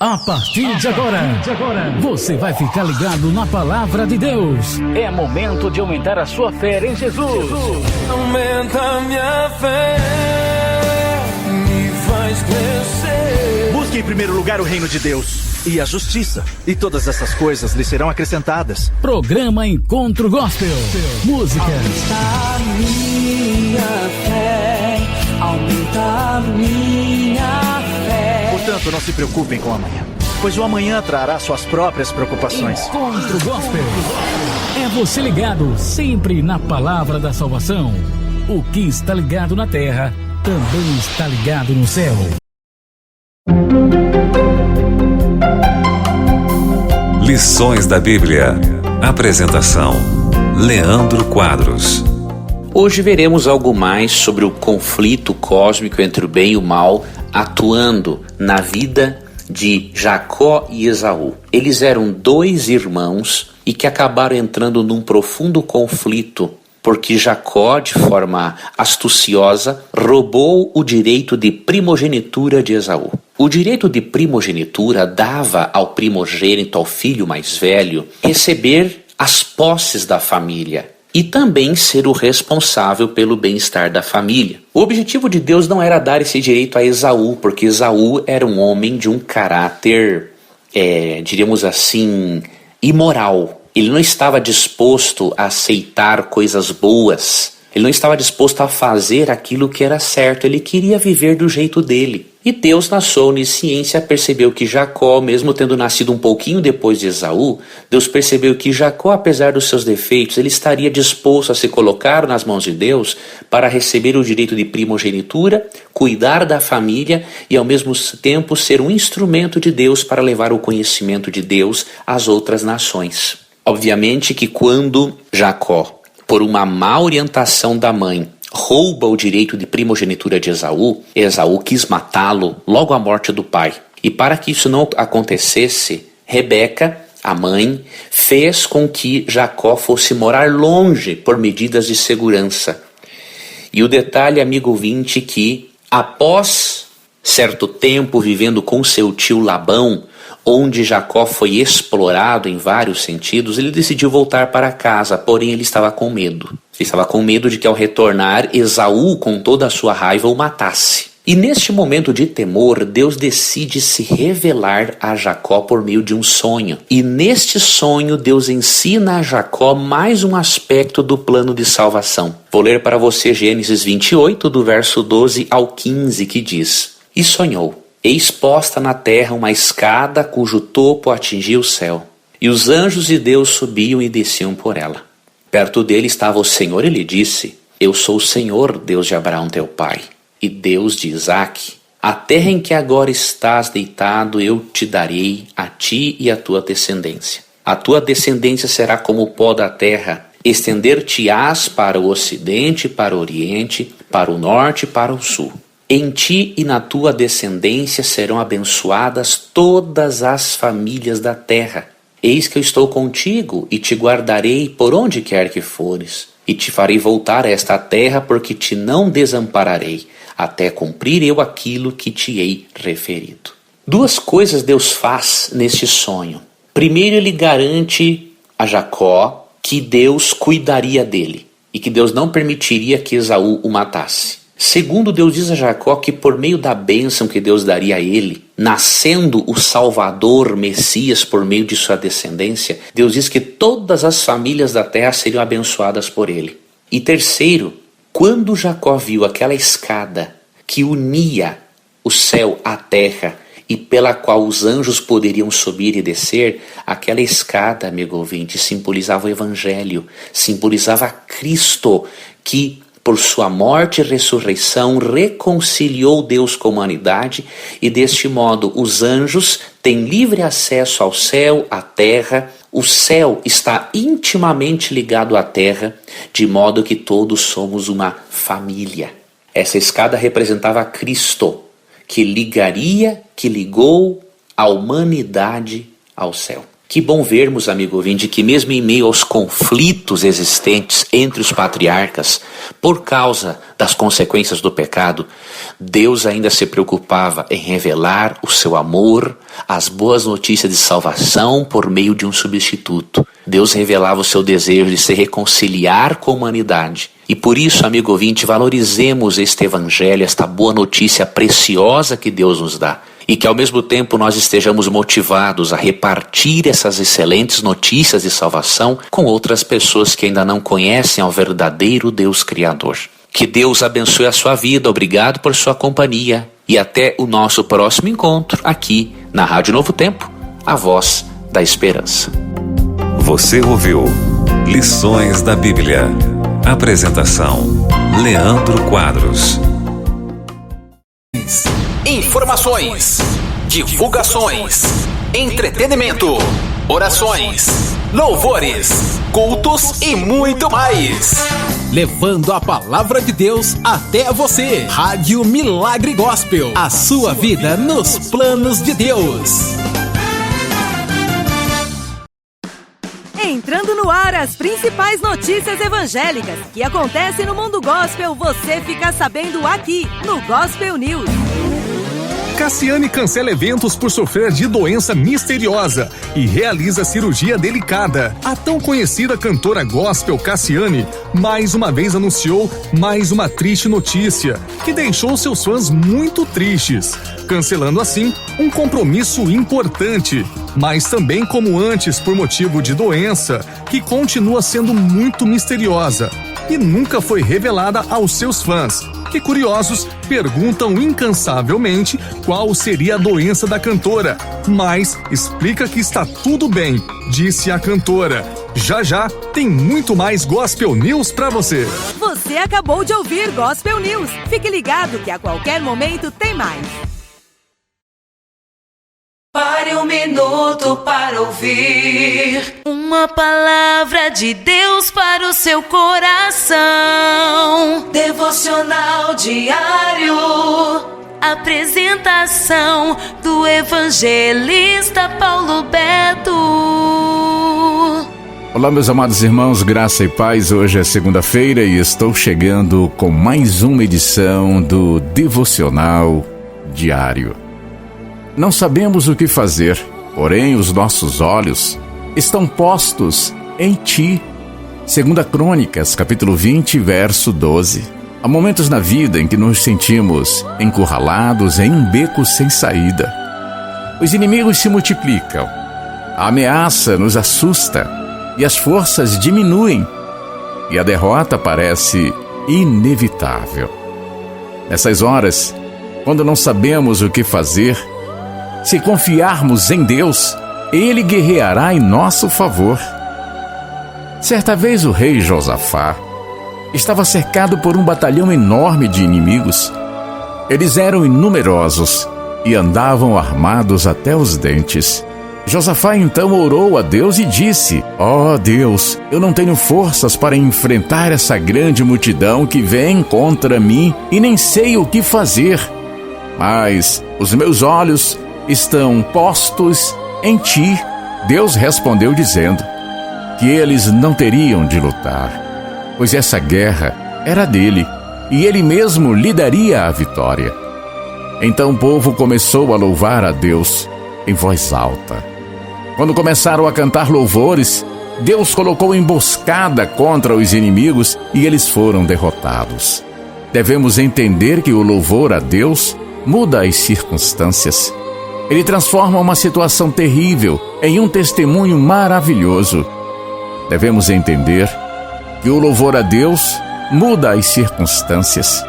A partir de agora, você vai ficar ligado na Palavra de Deus. É momento de aumentar a sua fé em Jesus. Aumenta minha fé, me faz crescer. Busque em primeiro lugar o reino de Deus e a justiça, e todas essas coisas lhe serão acrescentadas. Programa Encontro Gospel. Música. Aumenta minha fé, aumenta minha fé. Portanto, não se preocupem com o amanhã, pois o amanhã trará suas próprias preocupações. Encontro Gospel. É você ligado sempre na Palavra da Salvação. O que está ligado na terra também está ligado no céu. Lições da Bíblia. Apresentação: Leandro Quadros. Hoje veremos algo mais sobre o conflito cósmico entre o bem e o mal atuando na vida de Jacó e Esaú. Eles eram dois irmãos e que acabaram entrando num profundo conflito porque Jacó, de forma astuciosa, roubou o direito de primogenitura de Esaú. O direito de primogenitura dava ao primogênito, ao filho mais velho, receber as posses da família e também ser o responsável pelo bem-estar da família. O objetivo de Deus não era dar esse direito a Esaú, porque Esaú era um homem de um caráter, diríamos assim, imoral. Ele não estava disposto a aceitar coisas boas. Ele não estava disposto a fazer aquilo que era certo. Ele queria viver do jeito dele. E Deus, na sua onisciência, percebeu que Jacó, mesmo tendo nascido um pouquinho depois de Esaú, Deus percebeu que Jacó, apesar dos seus defeitos, ele estaria disposto a se colocar nas mãos de Deus para receber o direito de primogenitura, cuidar da família e, ao mesmo tempo, ser um instrumento de Deus para levar o conhecimento de Deus às outras nações. Obviamente que quando Jacó, por uma má orientação da mãe, rouba o direito de primogenitura de Esaú, Esaú quis matá-lo logo à morte do pai. E para que isso não acontecesse, Rebeca, a mãe, fez com que Jacó fosse morar longe por medidas de segurança. E o detalhe, amigo ouvinte, que após certo tempo vivendo com seu tio Labão, onde Jacó foi explorado em vários sentidos, ele decidiu voltar para casa, porém ele estava com medo. Ele estava com medo de que ao retornar, Esaú, com toda a sua raiva, o matasse. E neste momento de temor, Deus decide se revelar a Jacó por meio de um sonho. E neste sonho, Deus ensina a Jacó mais um aspecto do plano de salvação. Vou ler para você Gênesis 28, do verso 12 ao 15, que diz: E sonhou. Eis posta na terra uma escada cujo topo atingia o céu, e os anjos de Deus subiam e desciam por ela. Perto dele estava o Senhor e lhe disse: Eu sou o Senhor, Deus de Abraão teu pai, e Deus de Isaque. A terra em que agora estás deitado eu te darei a ti e a tua descendência. A tua descendência será como o pó da terra, estender-te-ás para o ocidente, para o oriente, para o norte e para o sul. Em ti e na tua descendência serão abençoadas todas as famílias da terra. Eis que eu estou contigo e te guardarei por onde quer que fores, e te farei voltar a esta terra, porque te não desampararei, até cumprir eu aquilo que te hei referido. Duas coisas Deus faz neste sonho. Primeiro, ele garante a Jacó que Deus cuidaria dele e que Deus não permitiria que Esaú o matasse. Segundo, Deus diz a Jacó que por meio da bênção que Deus daria a ele, nascendo o Salvador, Messias, por meio de sua descendência, Deus diz que todas as famílias da terra seriam abençoadas por ele. E terceiro, quando Jacó viu aquela escada que unia o céu à terra e pela qual os anjos poderiam subir e descer, aquela escada, amigo ouvinte, simbolizava o Evangelho, simbolizava Cristo, que por sua morte e ressurreição, reconciliou Deus com a humanidade, e deste modo os anjos têm livre acesso ao céu, à terra. O céu está intimamente ligado à terra, de modo que todos somos uma família. Essa escada representava Cristo, que ligou a humanidade ao céu. Que bom vermos, amigo ouvinte, que mesmo em meio aos conflitos existentes entre os patriarcas, por causa das consequências do pecado, Deus ainda se preocupava em revelar o seu amor, as boas notícias de salvação por meio de um substituto. Deus revelava o seu desejo de se reconciliar com a humanidade. E por isso, amigo ouvinte, valorizemos este evangelho, esta boa notícia preciosa que Deus nos dá. E que ao mesmo tempo nós estejamos motivados a repartir essas excelentes notícias de salvação com outras pessoas que ainda não conhecem ao verdadeiro Deus Criador. Que Deus abençoe a sua vida, obrigado por sua companhia e até o nosso próximo encontro aqui na Rádio Novo Tempo, a voz da esperança. Você ouviu Lições da Bíblia. Apresentação: Leandro Quadros. Informações, divulgações, entretenimento, orações, louvores, cultos e muito mais. Levando a palavra de Deus até você. Rádio Milagre Gospel. A sua vida nos planos de Deus. Entrando no ar as principais notícias evangélicas que acontecem no mundo gospel, você fica sabendo aqui no Gospel News. Cassiane cancela eventos por sofrer de doença misteriosa e realiza cirurgia delicada. A tão conhecida cantora gospel Cassiane mais uma vez anunciou mais uma triste notícia que deixou seus fãs muito tristes, cancelando assim um compromisso importante, mas também como antes por motivo de doença que continua sendo muito misteriosa e nunca foi revelada aos seus fãs, que curiosos perguntam incansavelmente qual seria a doença da cantora, mas explica que está tudo bem, disse a cantora. Já já tem muito mais Gospel News pra você. Você acabou de ouvir Gospel News. Fique ligado que a qualquer momento tem mais. Pare um minuto para ouvir uma palavra de Deus para o seu coração. Devocional diário. Apresentação do evangelista Paulo Beto. Olá, meus amados irmãos, graça e paz. Hoje é segunda-feira e estou chegando com mais uma edição do Devocional Diário. Não sabemos o que fazer, porém os nossos olhos estão postos em Ti. 2 Crônicas, capítulo 20, verso 12. Há momentos na vida em que nos sentimos encurralados em um beco sem saída. Os inimigos se multiplicam, a ameaça nos assusta e as forças diminuem e a derrota parece inevitável. Nessas horas, quando não sabemos o que fazer, se confiarmos em Deus, Ele guerreará em nosso favor. Certa vez o rei Josafá estava cercado por um batalhão enorme de inimigos. Eles eram inumerosos e andavam armados até os dentes. Josafá então orou a Deus e disse: ó Deus, eu não tenho forças para enfrentar essa grande multidão que vem contra mim e nem sei o que fazer. Mas os meus olhos estão postos em Ti. Deus respondeu dizendo que eles não teriam de lutar, pois essa guerra era dele e ele mesmo lhe daria a vitória. Então o povo começou a louvar a Deus em voz alta. Quando começaram a cantar louvores, Deus colocou emboscada contra os inimigos e eles foram derrotados. Devemos entender que o louvor a Deus muda as circunstâncias. Ele transforma uma situação terrível em um testemunho maravilhoso. Devemos entender que o louvor a Deus muda as circunstâncias.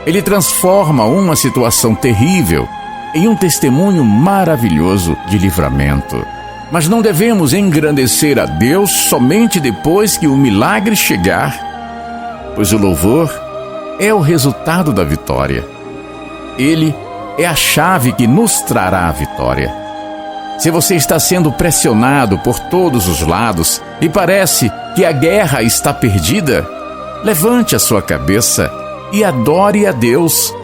Ele transforma uma situação terrível em um testemunho maravilhoso de livramento. Mas não devemos engrandecer a Deus somente depois que o milagre chegar, pois o louvor é o resultado da vitória. Ele é a chave que nos trará a vitória. Se você está sendo pressionado por todos os lados e parece que a guerra está perdida, levante a sua cabeça e adore a Deus.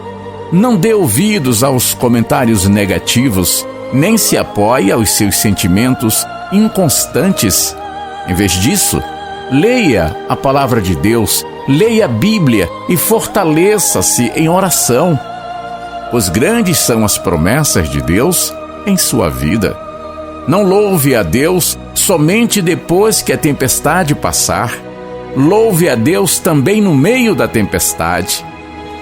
Não dê ouvidos aos comentários negativos, nem se apoie aos seus sentimentos inconstantes. Em vez disso, leia a palavra de Deus, leia a Bíblia e fortaleça-se em oração, pois grandes são as promessas de Deus em sua vida. Não louve a Deus somente depois que a tempestade passar. Louve a Deus também no meio da tempestade,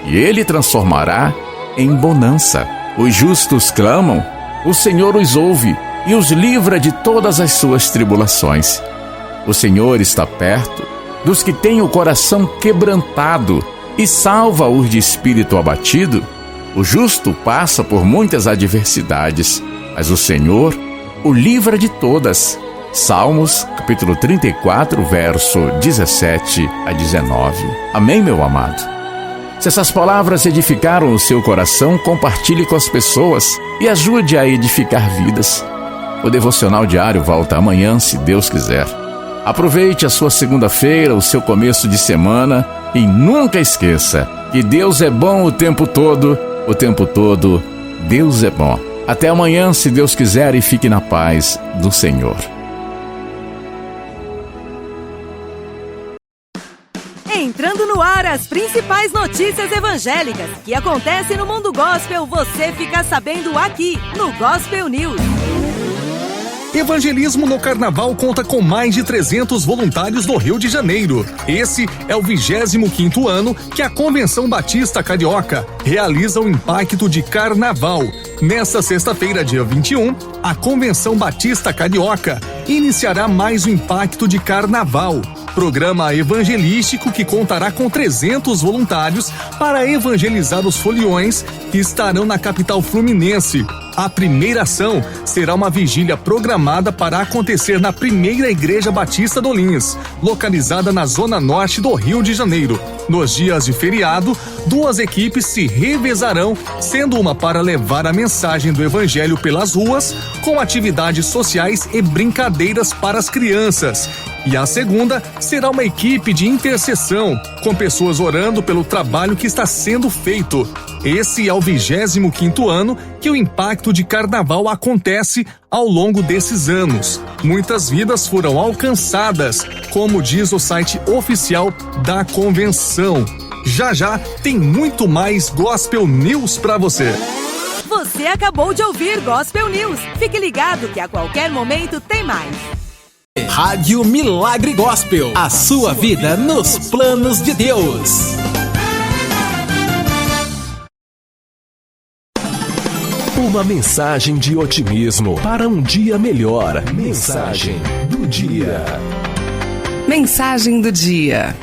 e Ele transformará em bonança. Os justos clamam, o Senhor os ouve e os livra de todas as suas tribulações. O Senhor está perto dos que têm o coração quebrantado e salva-os de espírito abatido. O justo passa por muitas adversidades, mas o Senhor o livra de todas. Salmos, capítulo 34, verso 17 a 19. Amém, meu amado? Se essas palavras edificaram o seu coração, compartilhe com as pessoas e ajude a edificar vidas. O Devocional Diário volta amanhã, se Deus quiser. Aproveite a sua segunda-feira, o seu começo de semana e nunca esqueça que Deus é bom o tempo todo Deus é bom. Até amanhã, se Deus quiser, e fique na paz do Senhor. Entrando no ar as principais notícias evangélicas que acontecem no mundo gospel, você fica sabendo aqui no Gospel News. Evangelismo no Carnaval conta com mais de 300 voluntários no Rio de Janeiro. Esse é o 25º ano que a Convenção Batista Carioca realiza o Impacto de Carnaval. Nesta sexta-feira, dia 21, a Convenção Batista Carioca iniciará mais um Impacto de Carnaval, programa evangelístico que contará com 300 voluntários para evangelizar os foliões que estarão na capital fluminense. A primeira ação será uma vigília programada para acontecer na primeira Igreja Batista do Lins, localizada na zona norte do Rio de Janeiro. Nos dias de feriado, 2 equipes se revezarão, sendo uma para levar a mensagem do Evangelho pelas ruas, com atividades sociais e brincadeiras para as crianças. E a segunda será uma equipe de intercessão, com pessoas orando pelo trabalho que está sendo feito. Esse é o 25º ano que o Impacto de Carnaval acontece ao longo desses anos. Muitas vidas foram alcançadas, como diz o site oficial da convenção. Já tem muito mais Gospel News para você. Você acabou de ouvir Gospel News. Fique ligado que a qualquer momento tem mais. Rádio Milagre Gospel, a sua vida nos planos de Deus. Uma mensagem de otimismo para um dia melhor. Mensagem do dia. Mensagem do dia.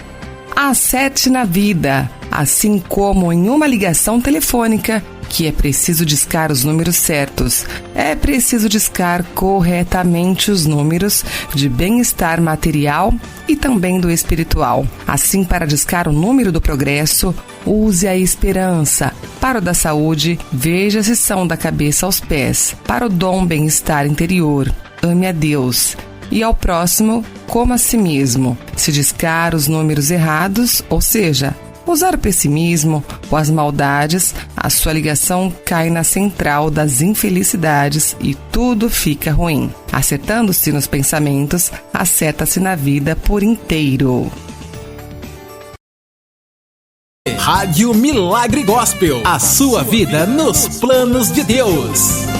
Acerte na vida, assim como em uma ligação telefônica, que é preciso discar os números certos. É preciso discar corretamente os números de bem-estar material e também do espiritual. Assim, para discar o número do progresso, use a esperança. Para o da saúde, veja se são da cabeça aos pés. Para o dom bem-estar interior, ame a Deus. E ao próximo, como a si mesmo. Se discar os números errados, ou seja, usar o pessimismo ou as maldades, a sua ligação cai na central das infelicidades e tudo fica ruim. Acertando-se nos pensamentos, acerta-se na vida por inteiro. Rádio Milagre Gospel, a sua vida nos planos de Deus.